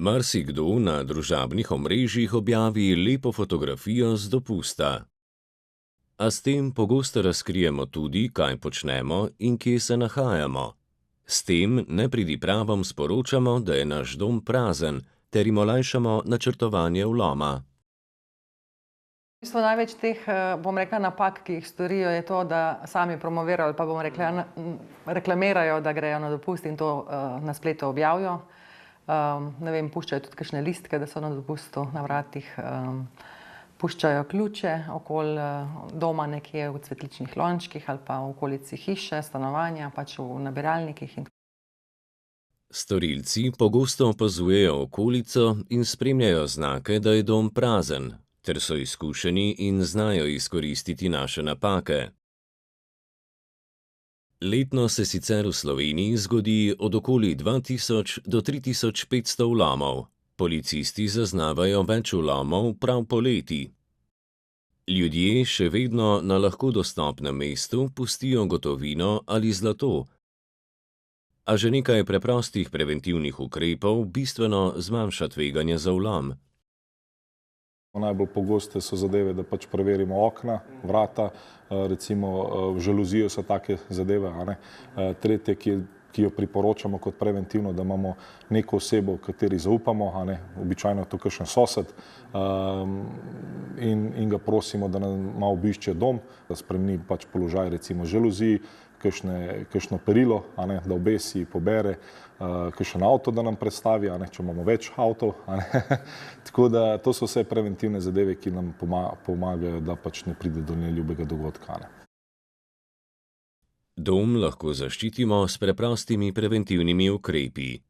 Marsikdo na družabnih omrežjih objavi lepo fotografijo z dopusta. A s tem pogosto razkrijemo tudi, kaj počnemo in kje se nahajamo. S tem nepridipravom sporočamo, da je naš dom prazen, ter jim olajšamo načrtovanje vloma. V bistvu največ teh, napak, ki jih storijo, je to, da sami promovirajo ali pa reklamirajo, da grejo na dopust in to na spletu objavijo. Ne vem, puščajo tudi kakšne listke, da so na dopustu na vratih, puščajo ključe okoli doma nekje v cvetličnih lončkih ali pa v okolici hiše, stanovanja, pač v nabiralnikih in tako. Storilci pogosto opazujejo okolico in spremljajo znake, da je dom prazen, ter so izkušeni in znajo izkoristiti naše napake. Letno se sicer v Sloveniji zgodi od okoli 2000 do 3500 vlomov. Policisti zaznavajo več vlomov prav poleti. Ljudje še vedno na lahko dostopnem mestu pustijo gotovino ali zlato, a že nekaj preprostih preventivnih ukrepov bistveno zmanjša tveganje za vlom. Najbolj pogoste so zadeve, da pač preverimo okna, vrata, recimo žaluzijo so take zadeve, a ne. Tretje, ki jo priporočamo kot preventivno, da imamo neko osebo, kateri zaupamo, a ne, običajno to kakšen sosed, in ga prosimo, da nam malo obišče dom, da spremeni pač položaj recimo žaluzij, kakšno perilo, a ne, da obesi, pobere, kakšen avto, da nam predstavi, a ne, če imamo več avtov, a ne. Tako da to so vse preventivne zadeve, ki nam pomagajo, da pač ne pride do neljubega dogodka, a ne. Dom lahko zaščitimo s preprostimi preventivnimi ukrepi.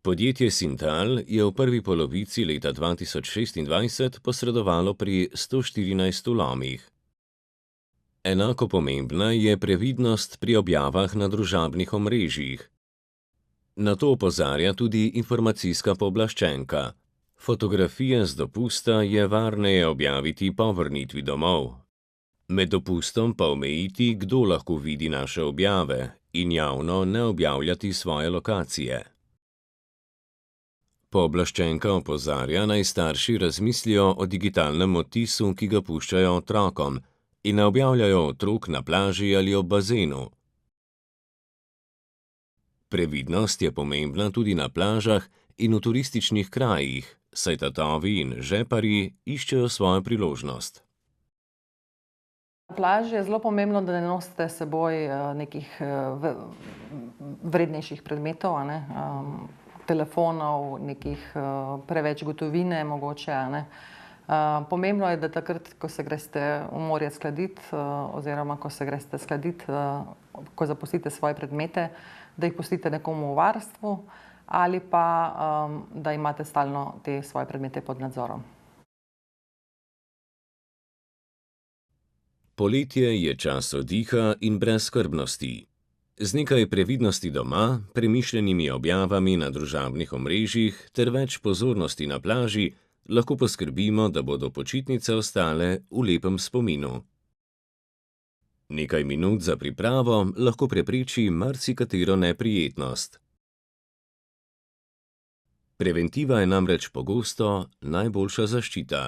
Podjetje Sintal je v prvi polovici leta 2026 posredovalo pri 114 vlomih. Enako pomembna je previdnost pri objavah na družabnih omrežjih. Na to opozarja tudi informacijska pooblaščenka. Fotografije z dopusta je varneje objaviti po vrnitvi domov. Med dopustom pa omejiti, kdo lahko vidi naše objave, in javno ne objavljati svoje lokacije. Pooblaščenka opozarja, naj starši razmislijo o digitalnem odtisu, ki ga puščajo otrokom, in ne objavljajo otrok na plaži ali ob bazenu. Previdnost je pomembna tudi na plažah in v turističnih krajih, saj tatovi in žeparji iščejo svojo priložnost. Na plaži je zelo pomembno, da ne nosite s seboj nekih vrednejših predmetov, a ne, telefonov, nekih preveč gotovine mogoče, a ne. Pomembno je, da takrat, ko se greste v morje skladit, oziroma ko se greste skladit, ko zapustite svoje predmete, da jih pustite nekomu v varstvu ali pa da imate stalno te svoje predmete pod nadzorom. Poletje je čas oddiha in brezskrbnosti. Z nekaj previdnosti doma, premišljenimi objavami na družabnih omrežjih ter več pozornosti na plaži lahko poskrbimo, da bodo počitnice ostale v lepem spominu. Nekaj minut za pripravo lahko prepreči marsikatero neprijetnost. Preventiva je namreč pogosto najboljša zaščita.